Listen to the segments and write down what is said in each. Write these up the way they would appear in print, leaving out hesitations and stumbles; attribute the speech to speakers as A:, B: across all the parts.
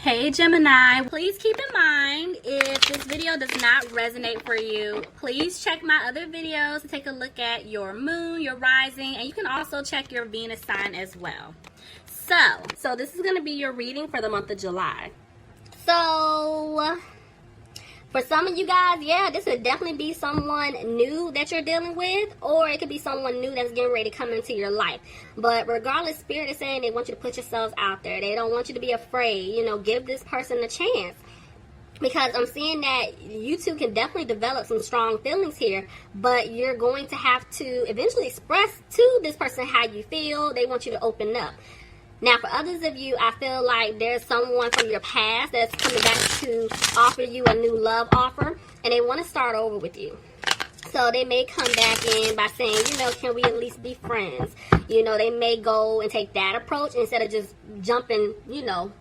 A: Hey Gemini, please keep in mind if this video does not resonate for you, please check my other videos to take a look at your moon, your rising, and you can also check your Venus sign as well. So this is going to be your reading for the month of July. So for some of you guys, yeah, this would definitely be someone new that you're dealing with, or it could be someone new that's getting ready to come into your life. But regardless, Spirit is saying they want you to put yourselves out there. They don't want you to be afraid. You know, give this person a chance. Because I'm seeing that you two can definitely develop some strong feelings here, but you're going to have to eventually express to this person how you feel. They want you to open up. Now, for others of you, I feel like there's someone from your past that's coming back to offer you a new love offer, and they want to start over with you. So they may come back in by saying, you know, can we at least be friends? You know, they may go and take that approach instead of just jumping, you know,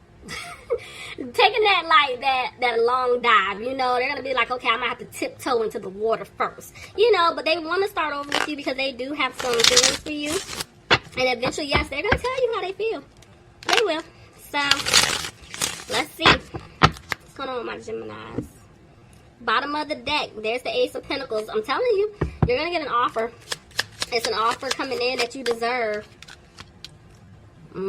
A: taking that long dive. You know, they're going to be like, okay, I'm going to have to tiptoe into the water first. You know, but they want to start over with you because they do have some feelings for you. And eventually, yes, they're going to tell you how they feel. They will. So, let's see. What's going on with my Geminis? Bottom of the deck, there's the Ace of Pentacles. I'm telling you, you're going to get an offer. It's an offer coming in that you deserve. This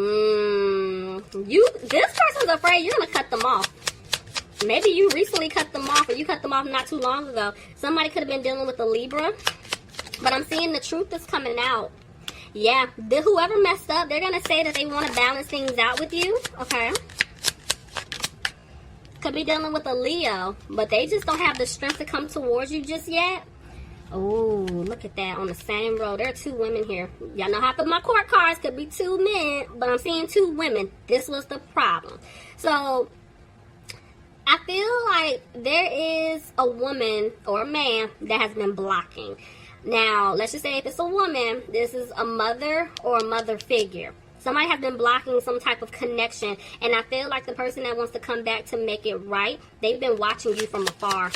A: person's afraid you're going to cut them off. Maybe you recently cut them off, or you cut them off not too long ago. Somebody could have been dealing with a Libra. But I'm seeing the truth is coming out. Yeah, whoever messed up, they're going to say that they want to balance things out with you, okay? Could be dealing with a Leo, but they just don't have the strength to come towards you just yet. Oh, look at that, on the same row. There are two women here. Y'all know how I put my court cards. Could be two men, but I'm seeing two women. This was the problem. So, I feel like there is a woman or a man that has been blocking. Now, let's just say if it's a woman, this is a mother or a mother figure. Somebody has been blocking some type of connection, and I feel like the person that wants to come back to make it right, they've been watching you from afar.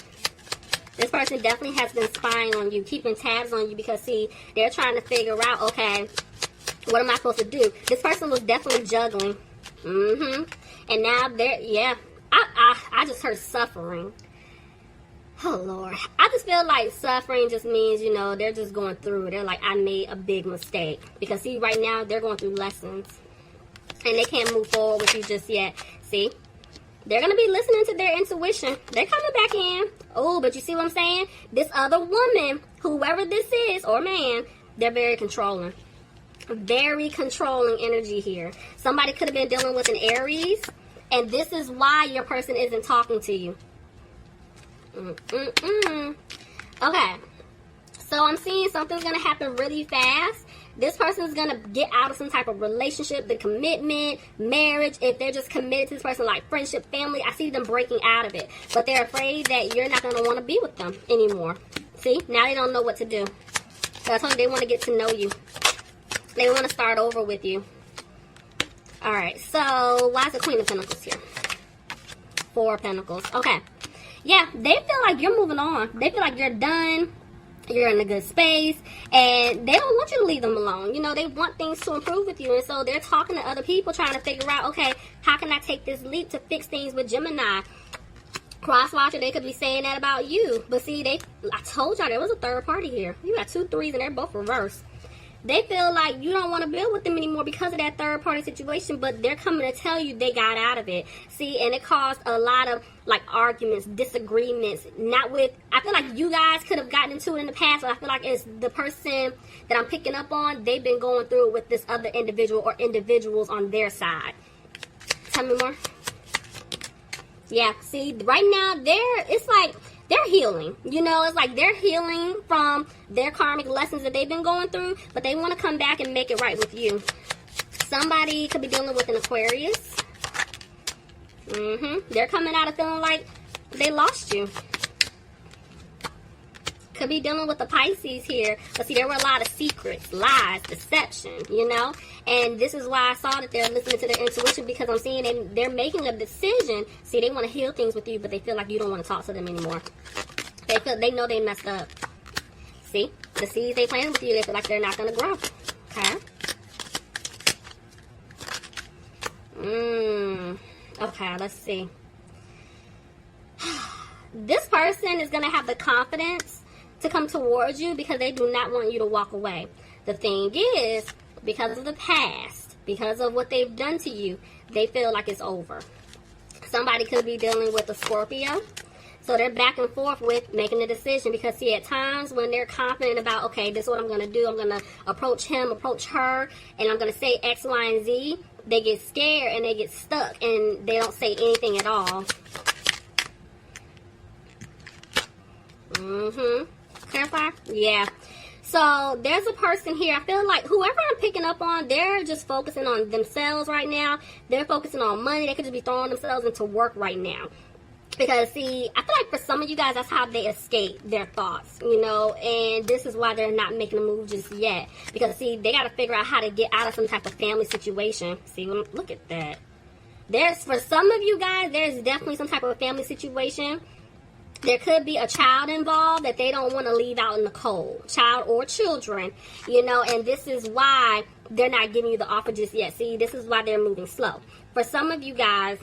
A: This person definitely has been spying on you, keeping tabs on you, because, see, they're trying to figure out, okay, what am I supposed to do? This person was definitely juggling. And now they're, yeah, I just heard suffering. Oh, Lord. I just feel like suffering just means, you know, they're just going through. They're like, I made a big mistake. Because, see, right now, they're going through lessons. And they can't move forward with you just yet. See? They're going to be listening to their intuition. They're coming back in. Oh, but you see what I'm saying? This other woman, whoever this is, or man, they're very controlling. Very controlling energy here. Somebody could have been dealing with an Aries. And this is why your person isn't talking to you. Okay, so I'm seeing something's going to happen really fast. This person's going to get out of some type of relationship, the commitment, marriage. If they're just committed to this person, like friendship, family, I see them breaking out of it. But they're afraid that you're not going to want to be with them anymore. See, now they don't know what to do. So I told you they want to get to know you. They want to start over with you. Alright, so why is the Queen of Pentacles here? Four of Pentacles. Okay. Yeah, they feel like you're moving on. They feel like you're done. You're in a good space. And they don't want you to leave them alone. You know, they want things to improve with you. And so they're talking to other people, trying to figure out, okay, how can I take this leap to fix things with Gemini? Cross-watcher, they could be saying that about you. But see, I told y'all there was a third party here. You got 2 3s and they're both reversed. They feel like you don't want to build with them anymore because of that third-party situation, but they're coming to tell you they got out of it. See, and it caused a lot of, like, arguments, disagreements. I feel like you guys could have gotten into it in the past, but I feel like it's the person that I'm picking up on, they've been going through it with this other individual or individuals on their side. Tell me more. Yeah, see, right now, it's like they're healing. You know, it's like they're healing from their karmic lessons that they've been going through, but they want to come back and make it right with you. Somebody could be dealing with an Aquarius. They're coming out of feeling like they lost you. Could be dealing with the Pisces here. But see, there were a lot of secrets, lies, deception, you know. And this is why I saw that they're listening to their intuition, because I'm seeing they're making a decision. See, they want to heal things with you, but they feel like you don't want to talk to them anymore. They know they messed up. See, the seeds they planted with you, they feel like they're not going to grow. Okay. Okay, let's see. This person is going to have the confidence to come towards you because they do not want you to walk away. The thing is, because of the past, because of what they've done to you, they feel like it's over. Somebody could be dealing with a Scorpio. So they're back and forth with making a decision because, see, at times when they're confident about, okay, this is what I'm going to do. I'm going to approach him, approach her, and I'm going to say X, Y, and Z. They get scared and they get stuck and they don't say anything at all. Clarify? Yeah. So there's a person here. I feel like whoever I'm picking up on, they're just focusing on themselves right now. They're focusing on money. They could just be throwing themselves into work right now. Because, see, I feel like for some of you guys, that's how they escape their thoughts, you know, and this is why they're not making a move just yet. Because, see, they got to figure out how to get out of some type of family situation. See, look at that. For some of you guys, there's definitely some type of a family situation. There could be a child involved that they don't want to leave out in the cold. Child or children, you know, and this is why they're not giving you the offer just yet. See, this is why they're moving slow. For some of you guys,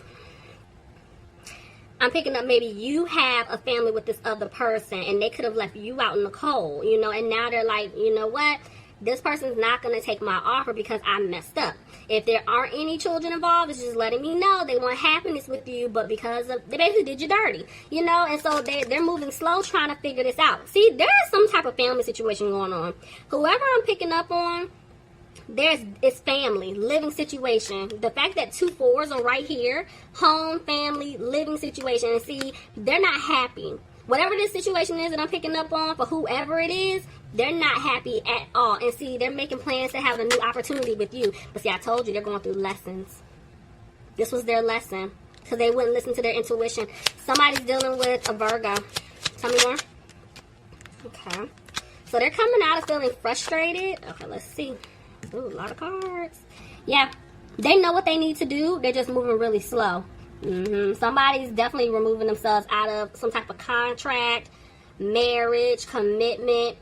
A: I'm picking up maybe you have a family with this other person and they could have left you out in the cold, you know, and now they're like, you know what? This person's not going to take my offer because I messed up. If there aren't any children involved, it's just letting me know they want happiness with you, but because of, they basically did you dirty, you know, and so they're moving slow trying to figure this out. See, there is some type of family situation going on. Whoever I'm picking up on, it's family, living situation. The fact that 2 4s are right here, home, family, living situation, and see, they're not happy. Whatever this situation is that I'm picking up on, for whoever it is, they're not happy at all. And see, they're making plans to have a new opportunity with you. But see, I told you, they're going through lessons. This was their lesson, because they wouldn't listen to their intuition. Somebody's dealing with a Virgo. Tell me more. Okay. So they're coming out of feeling frustrated. Okay, let's see. Ooh, a lot of cards. Yeah, they know what they need to do. They're just moving really slow. Somebody's definitely removing themselves out of some type of contract, marriage, commitment.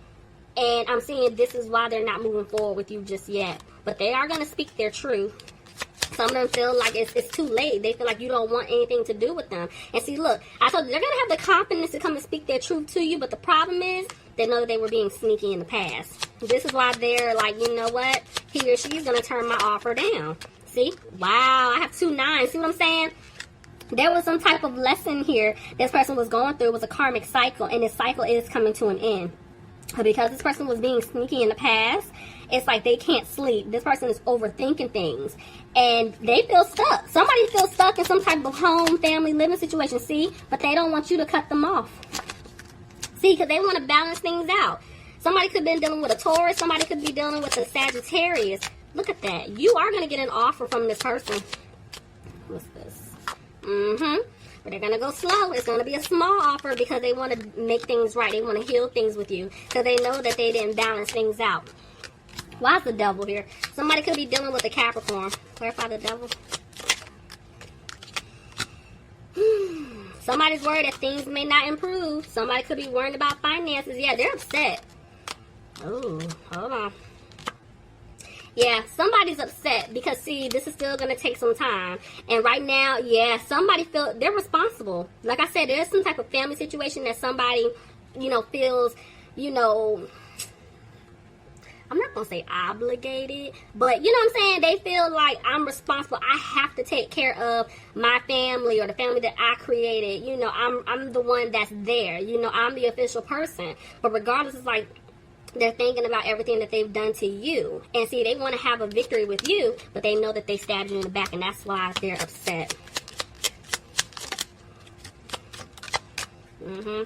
A: And I'm seeing this is why they're not moving forward with you just yet. But they are going to speak their truth. Some of them feel like it's too late. They feel like you don't want anything to do with them. And see, look, I told you, they're going to have the confidence to come and speak their truth to you. But the problem is, they know that they were being sneaky in the past. This is why they're like, you know what? He or she's going to turn my offer down. See? Wow, I have 2 9s. See what I'm saying? There was some type of lesson here this person was going through. It was a karmic cycle. And this cycle is coming to an end. But because this person was being sneaky in the past, it's like they can't sleep. This person is overthinking things. And they feel stuck. Somebody feels stuck in some type of home, family, living situation. See? But they don't want you to cut them off. See, because they want to balance things out. Somebody could have been dealing with a Taurus. Somebody could be dealing with a Sagittarius. Look at that. You are going to get an offer from this person. What's this? But they're going to go slow. It's going to be a small offer because they want to make things right. They want to heal things with you because they know that they didn't balance things out. Why is the devil here? Somebody could be dealing with a Capricorn. Clarify the devil. Somebody's worried that things may not improve. Somebody could be worried about finances. Yeah, they're upset. Oh, hold on. Yeah, somebody's upset because, see, this is still going to take some time. And right now, yeah, somebody feels they're responsible. Like I said, there's some type of family situation that somebody, you know, feels, you know, I'm not going to say obligated, but you know what I'm saying? They feel like I'm responsible. I have to take care of my family or the family that I created. You know, I'm the one that's there. You know, I'm the official person. But regardless, it's like they're thinking about everything that they've done to you. And see, they want to have a victory with you, but they know that they stabbed you in the back, and that's why they're upset.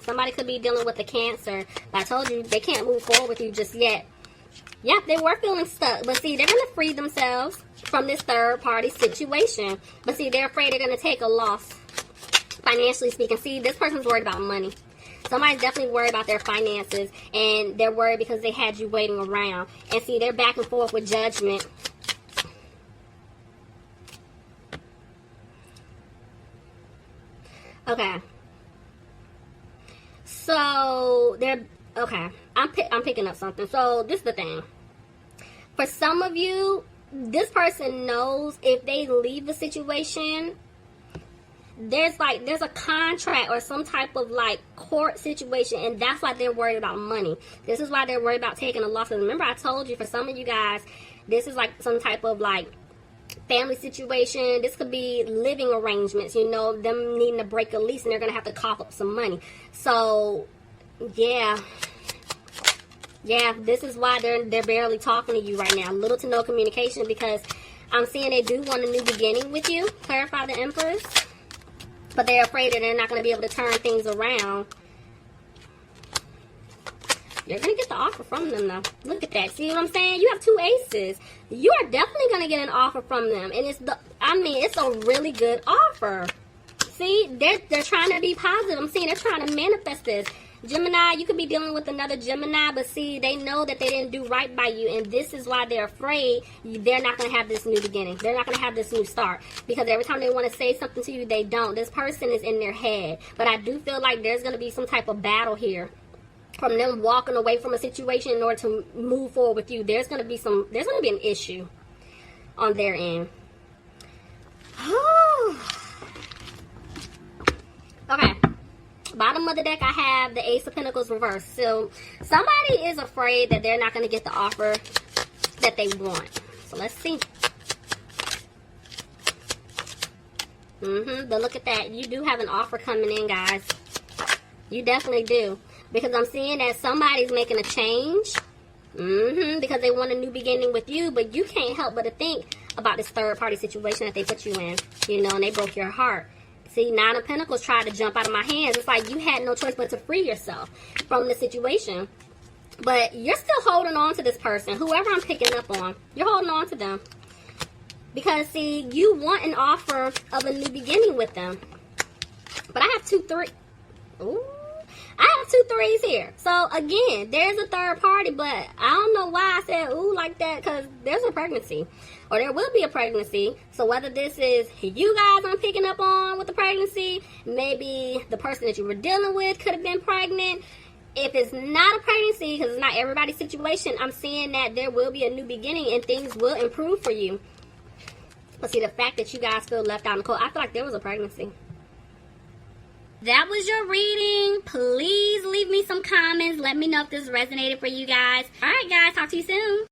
A: Somebody could be dealing with a Cancer. But I told you, they can't move forward with you just yet. Yeah, they were feeling stuck. But see, they're going to free themselves from this third-party situation. But see, they're afraid they're going to take a loss, financially speaking. See, this person's worried about money. Somebody's definitely worried about their finances. And they're worried because they had you waiting around. And see, they're back and forth with Judgment. Okay. So, they're... Okay, I'm picking up something. So, this is the thing. For some of you, this person knows if they leave the situation, there's a contract or some type of like court situation, and that's why they're worried about money. This is why they're worried about taking a loss. And remember, I told you, for some of you guys, this is like some type of like family situation. This could be living arrangements, you know, them needing to break a lease and they're gonna have to cough up some money. So yeah, this is why they're barely talking to you right now. Little to no communication, because I'm seeing they do want a new beginning with you. Clarify the Empress. But they're afraid that they're not going to be able to turn things around. You're going to get the offer from them, though. Look at that. See what I'm saying? You have 2 aces. You are definitely going to get an offer from them. And it's a really good offer. See, they're trying to be positive. I'm seeing they're trying to manifest this. Gemini, you could be dealing with another Gemini, but see, they know that they didn't do right by you, and this is why they're afraid they're not going to have this new beginning. They're not going to have this new start, because every time they want to say something to you, they don't. This person is in their head, but I do feel like there's going to be some type of battle here from them walking away from a situation in order to move forward with you. There's going to be an issue on their end. Okay. Bottom of the deck, I have the Ace of Pentacles reversed. So somebody is afraid that they're not going to get the offer that they want. So let's see. But look at that. You do have an offer coming in, guys. You definitely do. Because I'm seeing that somebody's making a change. Because they want a new beginning with you. But you can't help but to think about this third-party situation that they put you in. You know, and they broke your heart. See, 9 of Pentacles tried to jump out of my hands. It's like you had no choice but to free yourself from the situation. But you're still holding on to this person. Whoever I'm picking up on, you're holding on to them. Because, see, you want an offer of a new beginning with them. But I have 2 3. Ooh. I have 2 3s here. So, again, there's a third party, but I don't know why I said ooh like that, because there's a pregnancy. Or there will be a pregnancy. So, whether this is you guys I'm picking up on with the pregnancy, maybe the person that you were dealing with could have been pregnant. If it's not a pregnancy, because it's not everybody's situation, I'm seeing that there will be a new beginning and things will improve for you. But see, the fact that you guys feel left out in the cold, I feel like there was a pregnancy. That was your reading. Please leave me some comments. Let me know if this resonated for you guys. All right, guys. Talk to you soon.